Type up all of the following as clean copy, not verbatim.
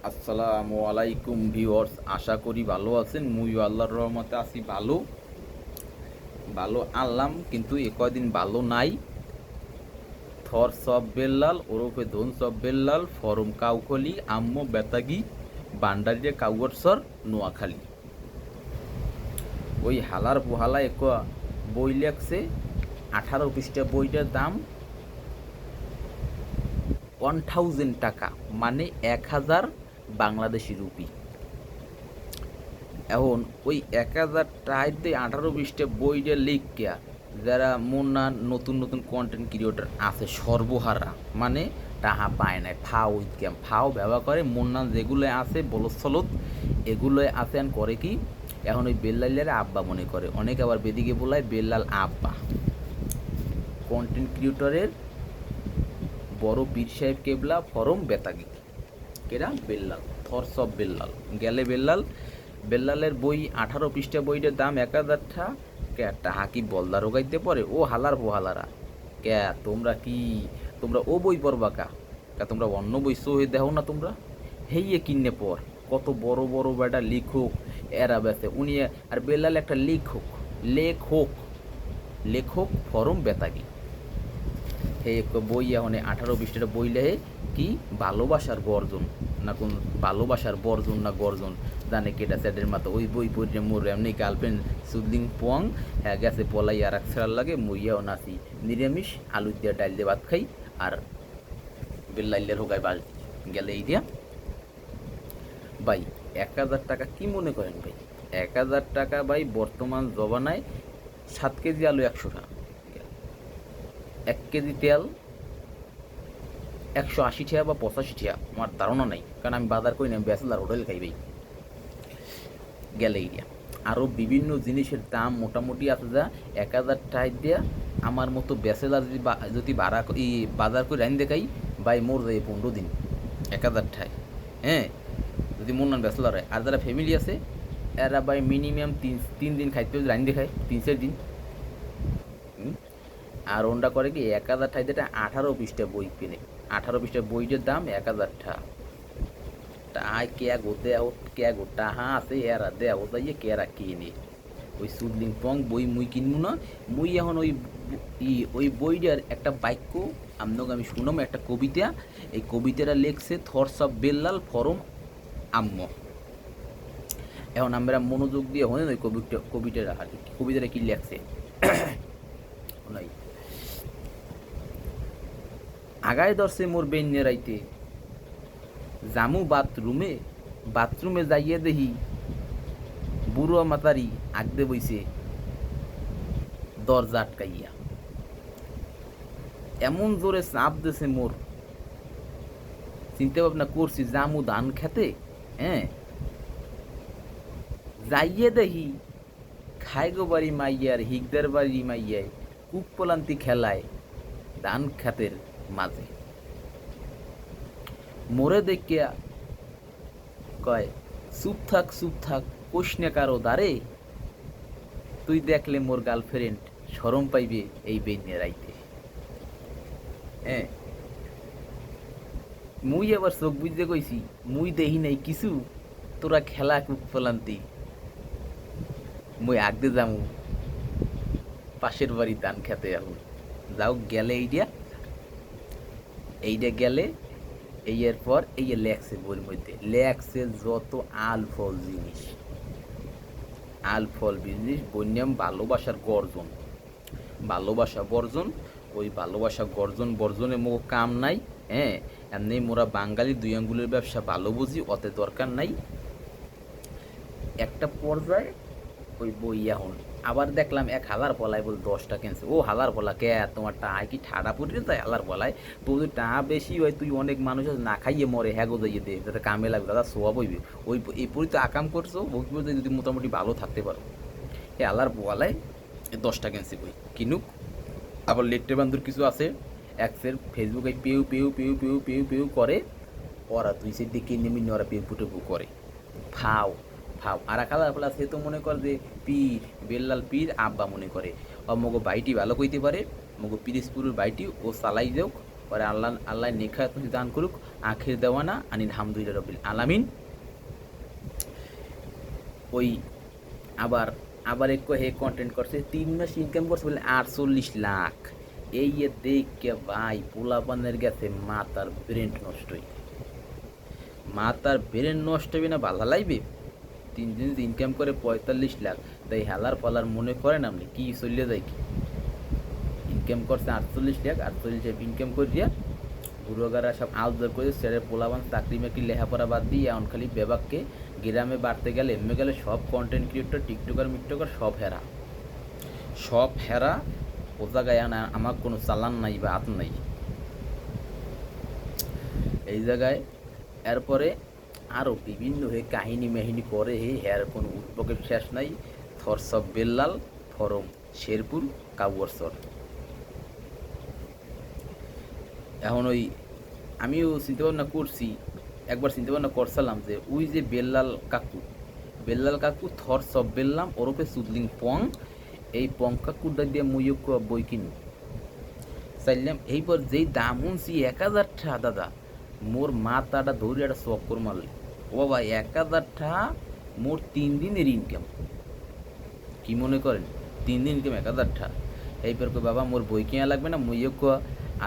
আসসালামু আলাইকুম ভিউয়ার্স, আশা করি ভালো আছেন। মুই আল্লাহর রহমতে আছি ভালো ভালো আনলাম, কিন্তু এ কয়দিন ভালো নাই। থর সব বেল্লাল ওরফে ধন সব বেল্লাল ফরম কাউকলি আম্ম বেতাগি বান্ডারিয়া কাউগরসর নোয়াখালী ওই হালার পোহালা এক বই লেখছে। 18 পৃষ্ঠা বইটার দাম 1000 টাকা, মানে 1000 বাংলাদেশি রুপি। এখন ওই 1000 টাকায় 18 পৃষ্ঠা বইটা লিখিয়া যারা মুন্না নতুন নতুন কন্টেন্ট ক্রিয়েটর আছে সর্বহারা, মানে টাহা পায় নাই, ফাও ইনকাম ফাও ব্যবহার করে মুন্না যেগুলো আছে বলৎসলত এগুলো আছে আর করে কি। এখন ওই বেল্লালের আব্বা মনে করে, অনেকে আবার বেদিকে বলায় বেল্লাল আব্বা। কন্টেন্ট ক্রিয়েটরের বড় পীর সাহেব কেবলা ফরম বেতাগি কেরা বেল্লাল থরস অফ বেল্লাল গেলে বেল্লাল। বেল্লালের বই 18 পৃষ্ঠা বইটার দাম 1000 টাকা। কে টাহা কি বলদা রোগাইতে পারে? ও হালার পোহালারা কে তোমরা কি তোমরা ও বই পড়বা কা কা তোমরা অন্য বই সহে দেখো না তোমরা? হেইয়ে কিনে পর কত বড় বড় বেটা লিখুক এরা বেছে উনি। আর বেল্লাল একটা লেখক লেখক লেখক ফরম বেতাগি। হে বই এখন 18 পৃষ্ঠাটা বই লেহে কি ভালোবাসার গর্জন না কোন ভালোবাসার বর্জন না গর্জন জানে কেটা স্যাডের মাথা। ওই বই পড়ে মোর এমনি গার্লফ্রেন্ড সুদলিং পোয়াং হ্যাঁ গেছে পলাই আর এক ছেড়ার লাগে মুইয়াও নাচি নিরামিষ আলু দিয়া ডাইল দিয়ে ভাত খাই আর বেল্লাইলের হোকায় বাস গেলে এই দিয়া। ভাই 1000 টাকা কি মনে করেন ভাই? 1000 টাকা ভাই বর্তমান জমানায় 7 কেজি আলু 100 টাকা, 1 কেজি তেল 180 টাকা বা 85 টাকা, আমার ধারণা নাই, কারণ আমি বাজার করি না, আমি ব্যাচেলার হোটেল খাই ভাই। গেলে এরিয়া আরও বিভিন্ন জিনিসের দাম মোটামুটি আছে যা 1000 টাকা দেওয়া আমার মতো ব্যাচেলার যদি ভাড়া বাজার করে রাইন দেখাই ভাই মোর যাই 15 দিন 1000 টাকায়। হ্যাঁ, যদি মন নান ব্যাচেলার হয়। আর যারা ফ্যামিলি আছে এরা ভাই মিনিমাম 3 দিন খাইতে রাইন দেখায় 3-4 দিন। আর ওনটা করে কি 1000 টাকা যেটা 18 পৃষ্ঠা বই কিনে, 18 পৃষ্ঠা বইটার দাম 1000 টাকা। টাই কেয়া গো দেও কেয়া গো টাহা আছে এরা দেও যাইয়ে কেরা কিনে ওই সুদলিং পং বই মুই কিনবো না। মুই এখন ওই বইটার একটা বাক্য আপনাকে আমি শুনলাম, একটা কবিতা। এই কবিতাটা লেখছে থরস অফ বেল্লাল ফরম আম্ম। এখন আমরা মনোযোগ দিয়ে হলেন ওই কবিতাটা আর কবিতাটা কি লেখছে নাই। আগায় ধরছে মোর বেন্যে রাইতে জামু বাথরুমে যাইয়ে দেহি বুড়ো মাতারি আগদে বইছে দরজা আটকাইয়া। এমন জোরে চাপ দিছে মোর, চিন্তা ভাবনা করছি জামু ধান খেতে। হ্যাঁ, যাইয়ে দেহি খাই গো বাড়ি মাইয়ার হিগদার বাড়ি মাইয়ায় কুক পলান্তি খেলায় ধান খেতের মাঝে। মোরে দেখিয়া কয় চুপ থাক কোশনে কারো দাঁড়ে, তুই দেখলে মোর গার্লফ্রেন্ড শরম পাইবে এই বেন্যে রাইতে। হ্যাঁ, মুই আবার চোখ বুঝতে কইছি মুই দেহি নাই কিছু, তোরা খেলা কুক ফলান্তি মুই আগদে যামু পাশের বাড়ি ধান খেতে। এখন যাও গেলে এইটা গেলে এই এর পর এই লেখছে বইয়ের মধ্যে লেখছে যত আল ফল জিনিস বন্যাম ভালোবাসার গর্জন ভালোবাসা বর্জন। ওই ভালোবাসা গর্জন বর্জনে মো কাম নাই। হ্যাঁ, এমনি মোরা বাঙালি 2 আঙ্গুলের ব্যবসা ভালো বুঝি, অত দরকার নাই। একটা পর্যায়ে ওই বই এখন আবার দেখলাম 1000 পলায় বল 10টা কিনছে। ও হালার পলা কে তোমার টাকা কি ঠাডা পড়ে যায়? হালার পলায় তো যদি টাকা বেশি হয় তুই অনেক মানুষ না খাইয়ে মরে হ্যাগো যাইয়ে দে যাতে কামে লাগবে, দাদা সোয়া বইবে। ওই এরপরই তো আকাম করছো বকি যদি মোটামুটি ভালো থাকতে পারো। এ আলার পোয়ালায় 10টা কিনছি বই কিনুক। আবার লেট্টে বান্ধুর কিছু আছে এক্সের ফেসবুকে পেউ পেউ পেউ পেউ পেউ পেউ করে, ওরা তুই সে দিকে নেমে ওরা পেউ পুটে করে ফাও ফাও। আর কালার ফেলা সে তো মনে কর যে পীর বেল্লাল পীর আব্বা মনে করে। ও মগো বাইটি ভালো কইতে পারে, মগো পিরিজপুরের বাইটি ও চালাই যাওক পরে আল্লাহ আল্লাহ নেখায়াত দান করুক। আখির দেওয়ানা আনিল হামদুলিল্লাহ রবিল আলামিন। ওই আবার আবার এক হে কন্টেন্ট করছে 3 মাস ইনকাম করছে বলে 48 লাখ। এই দেখে ভাই পোলাপানের গেছে মাতার ব্রেন নষ্ট হই, মাতার ব্রেন নষ্ট হবে না ভালো লাগবে। 3 দিন ইনকাম করে 45 লাখ, তাই হেলার পালার মনে করেন আপনি কি চলে যায় কি? ইনকাম করছে 48 লাখ, 48 ইনকাম করিয়া বুড়োগারা সব আউটডোর করে ছেড়ে পোলাবান চাকরি মাকরি লেখাপড়া বাদ দিয়ে এখন খালি বেবাককে গ্রামে বাড়তে গেলে এমনি গেলে সব কন্টেন্ট ক্রিয়েটর টিকটকার মিকটকার সব হেরা, সব হেরা। ও জায়গায় আমার কোনো চালান নাই বা হাত নাই এই জায়গায়। এরপরে আরও বিভিন্ন হয়ে কাহিনী মেহিনী করে হের কোনো উদ্ভবের শেষ নাই। থরসব বেল্লাল ফরম শেরপুর কাবুয়ারসর। এখন ওই আমিও চিন্তাভাবনা করছি, একবার চিন্তাভাবনা করছিলাম যে ওই যে বেল্লাল কাকু থর সব বেললাম ওরফে সুদলিং পং, এই পং কাকুরটা দিয়ে মুইক বই কিনি চাইলাম। এইবার যেই দাম উনছি 1000 টাকা দাদা, মোর মাথাটা ধরে একটা চক্কর মারলে। ও বাবা 1000 টাকা মোর 3 দিনের ইনকাম। কি মনে করেন 3 দিন ইনকাম 1000 টাকা? এইবার কো বাবা মোর বই কিনা লাগবে না, মুইক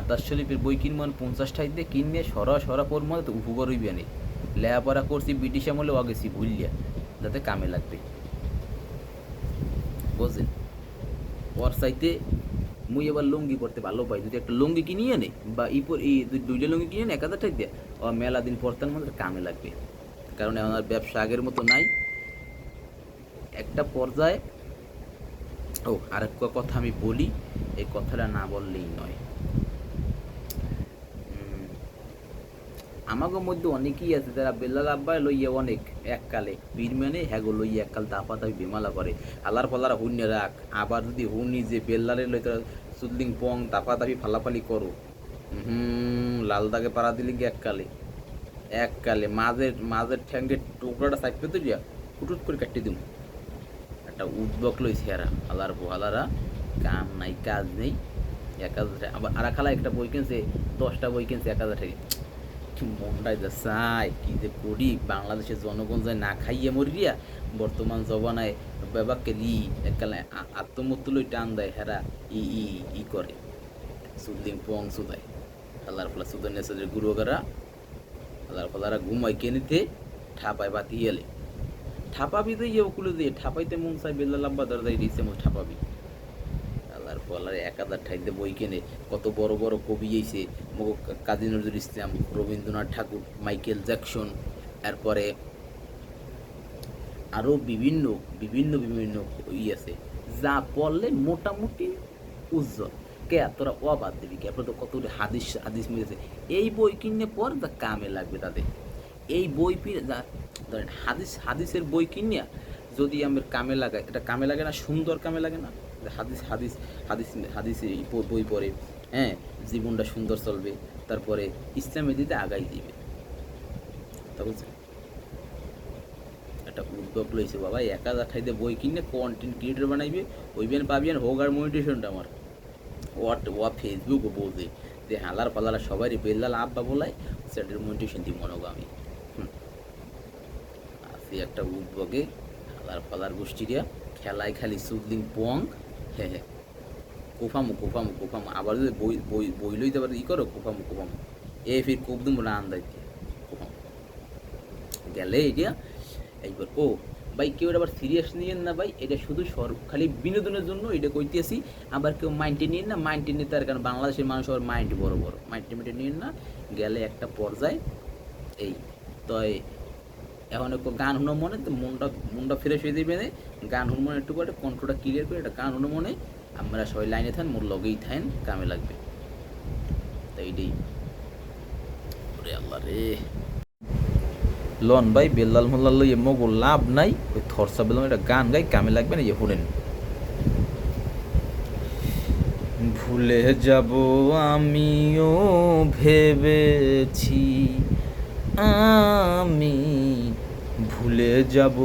আতাশ শরীফের বই কিনবো 50 টাকা দিয়ে কিনে সরা পর মনে তো উপকার হইবে না। লেখাপড়া করছি ব্রিটিশ আমলে গেছি ভুলিয়া, যাতে কামে লাগবে বুঝলেন। ওর চাইতে মুই এবার লুঙ্গি পরতে ভালো পাই, যদি একটা লুঙ্গি কিনিয়ে নে বা এই 2টা লুঙ্গি কিনে নে 1000 টাকা দিয়ে, ও মেলা দিন পরতার মধ্যে কামে লাগবে। কারণ এখন আর ব্যবসা আগের মতো নাই। একটা পর্যায়ে আর একটা কথা আমি বলি, এই কথাটা না বললেই নয়। আমাকে মধ্যে অনেকেই আছে যারা বেল্লাল আব্বাই লইয়া অনেক এককালে বীর মেনে হ্যাগো লইয়া এককাল দাপা দাবি বেমালা করে আল্লাহর পাল্লারা হুন্য রাখ। আবার যদি হুনি যে বেল্লালের লই তারা সুদলিং পং দাপা দাবি ফালাফালি করো, লাল দাগে পাড়া দিলে গিয়ে এককালে মাঝের ঠ্যাঙ্গের টুকরাটা সাইপে তো যা ফুটুট করে কাটি দিব। একটা উদ্বক লইছে এরা আল্লাহর পোহালারা, কাম নাই কাজ নেই। 1000 আবার আর খালা একটা বই কিনছে 10টা বই কিনছে 1000 টাকা। মনটাই যা চাই কি যে করি, বাংলাদেশের জনগণ যায় না খাইয়ে মরিয়া বর্তমান জবানায় বেবাককে লি এককালে আত্মমূর্তুলই টান দেয় হেরা ই করে সুদিন পং সুদায় আল্লাহর ফলা সুদান নেসাদের গুরুগারা আল্লাহর ফলারা ঘুমাই কেনিতে ঠাপায় বাতি এলে ঠাপাবি তো ইয়ে ওকুলো দিয়ে ঠাপাইতে মন চাই বেল্লা লাম্বা দরদাই দিয়েছে মো ঠাপাবি। আল্লাহর ফলারে 1000 ঠাইতে বই কেনে কত বড় বড় কবি এসে কাজী নজরুল ইসলাম, রবীন্দ্রনাথ ঠাকুর, মাইকেল জ্যাকসন, এরপরে আরও বিভিন্ন বিভিন্ন বিভিন্ন ই আছে যা পড়লে মোটামুটি উজ্জ্বল। কে তোরা বাদ দিবি কে? আপনার তো কত হাদিস হাদিস মিলেছে। এই বই কিনে পর যা কামে লাগবে তাদের। এই বই ধরেন হাদিসের বই কিনিয়া যদি আমার কামে লাগায়, এটা কামে লাগে না? সুন্দর কামে লাগে না? হাদিস হাদিস হাদিস হাদিসে বই পড়ে, হ্যাঁ, জীবনটা সুন্দর চলবে, তারপরে ইসলামের দিতে আগাই দিবে। তা বলছে একটা উদ্যোগ লইছে বাবা 1000 ঠাইতে বই কিনে কন্টেন্ট ক্রিয়েটর বানাইবে, ওইবেন পাবিয়েন হোক আর মনিটেশনটা আমার ও ফেসবুকও বলছে যে হালার পালারা সবারই বেল্লাল আব্বা বলায় সেটার মনিটেশন দিব মনে আমি আসি একটা উদ্যোগে হালার পালার গোষ্ঠীরা খেলায় খালি সুদলিং পং। হ্যাঁ কোফামু আবার যদি বই বই বই লইতে পারে ই করো কোফামু এ ফির কোপ দিব না আন্দাজ দিয়ে কোফামু গেলে এটা। এইবার ভাই কেউ আবার সিরিয়াস নিয়েন না ভাই, এটা শুধু খালি বিনোদনের জন্য এটা কইতেছি। আবার কেউ মাইন্ডে নিয়েন না, মাইন্ডে নিতে আর কারণ বাংলাদেশের মানুষ আবার মাইন্ড বড় মাইন্ডে নিয়েন না। গেলে একটা পর্যায়ে এই তো এখন একটু গান শুনো মনে তো মনটা ফ্রেশ হয়ে যাবে, গান শুনো মনে একটু করে কণ্ঠটা ক্লিয়ার করে একটা গান শুনো মনে আমরা সবাই লাইনে থাকেন, মোর লগেই থাকেন, কামে লাগবে। তো এইটাই আল্লাহ রে লন ভাই বেল্লাল মোল্লাল লইয়ে মগো লাভ নাই, ওই থরসা বেলাম একটা গান গাই কামে লাগবে না। শুনেন ভুলে যাব আমিও ভেবেছি, আমি ভুলে যাব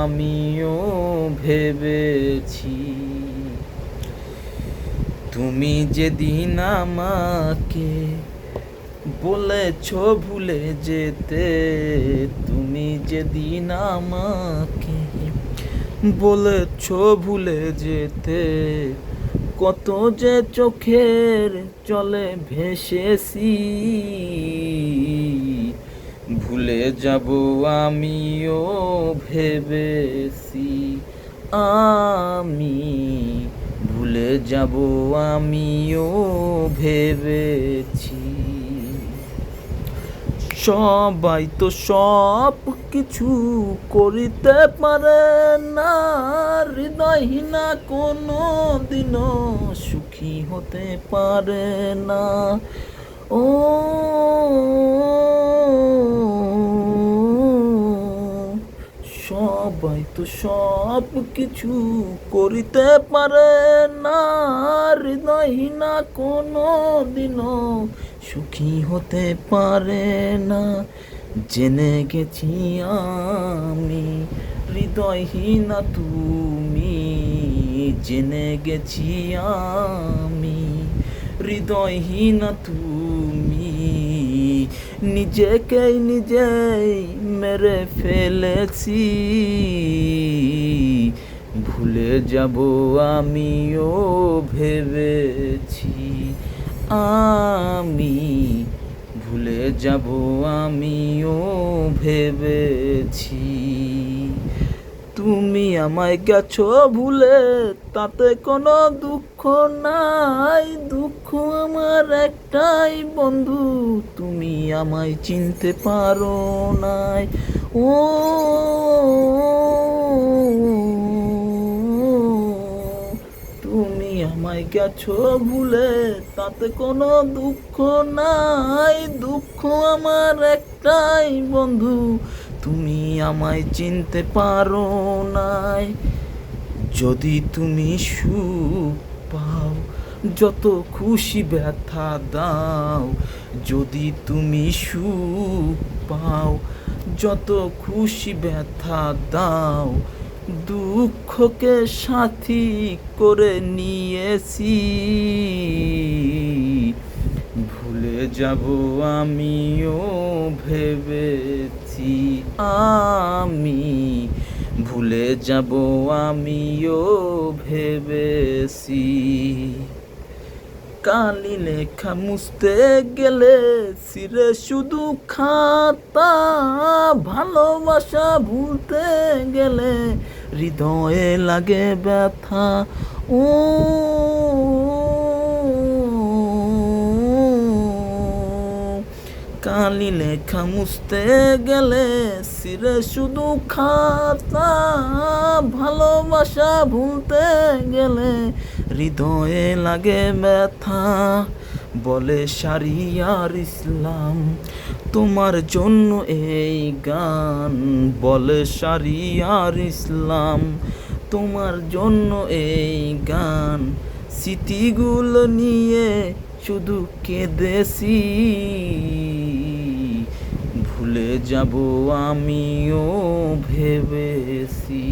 আমিও ভেবেছি, তুমি যেদিন আমাকে বলেছ ভুলে যেতে তুমি যেদিন আমাকে, বলেছ ভুলে যেতে কত যে চোখের জলে ভেসেছি, ভুলে যাব আমিও ভেবেছি, আমি ভুলে যাব আমিও ভেবেছি। সবাই তো সব কিছু করিতে পারে না, হৃদয়হীনা কোনো দিনও সুখী হতে পারে না। ও সবাই তো সব কিছু করিতে পারে না, হৃদয়হীনা কোনো দিনও সুখী হতে পারে না। জেনে গেছি আমি হৃদয়হীনা তুমি, জেনে গেছি আমি হৃদয়হীনা তুমি, নিজেকেই নিজেই মেরে ফেলেছি, ভুলে যাব আমিও ভেবেছি, আমি ভুলে যাব আমিও ভেবেছি। তুমি আমায় গেছো ভুলে তাতে কোনো দুঃখ নাই, দুঃখ আমার একটাই বন্ধু তুমি আমায় চিনতে পারো নাই। ও তুমি আমায় গেছো ভুলে তাতে কোনো দুঃখ নাই, দুঃখ আমার একটাই বন্ধু তুমি আমায় চিনতে পারো নাই। যদি তুমি সুখ পাও যত খুশি ব্যথা দাও, যদি তুমি সুখ পাও যত খুশি ব্যথা দাও, দুঃখকে সাথী করে নিয়েছি, ভুলে যাব আমিও ভেবেছি, আমি ভুলে যাব আমিও ভেবেছি। কালি লেখা মুছতে গেলে সিরে শুধু খাতা, ভালোবাসা ভুলতে গেলে হৃদয়ে লাগে ব্যথা। ও কালি লেখা মুছতে গেলে সিরে শুধু খাতা, ভালোবাসা ভুলতে গেলে হৃদয়ে লাগে ব্যথা। বলে শাহরিয়ার ইসলাম তোমার জন্য এই গান, বলে শাহরিয়ার ইসলাম তোমার জন্য এই গান, স্মৃতিগুলো নিয়ে শুধু কেঁদেছি, ভুলে যাব আমিও ভেবেছি,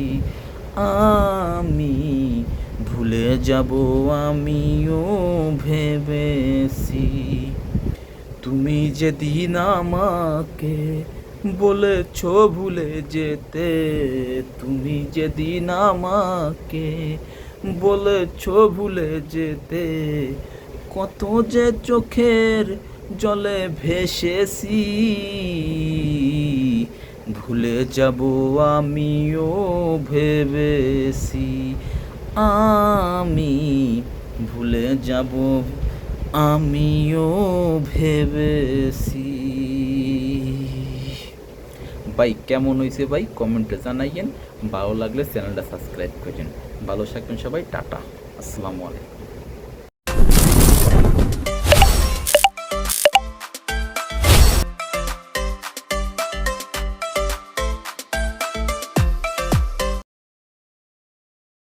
আমি ভুলে যাব আমিও ভেবেছি। তুমি যেদিন আমাকে বলেছ ভুলে যেতে, তুমি যেদিন আমাকে বলেছ ভুলে যেতে কত যে চোখের জলে ভেসেছি, ভুলে যাব আমিও ভেবেছি, আমি ভুলে যাব আমিও ভেবেছি। ভাই কেমন হয়েছে ভাই কমেন্টে জানাইয়েন, ভালো লাগলে চ্যানেলটা সাবস্ক্রাইব করেন। ভালো থাকবেন সবাই, টাটা, আসসালামু আলাইকুম।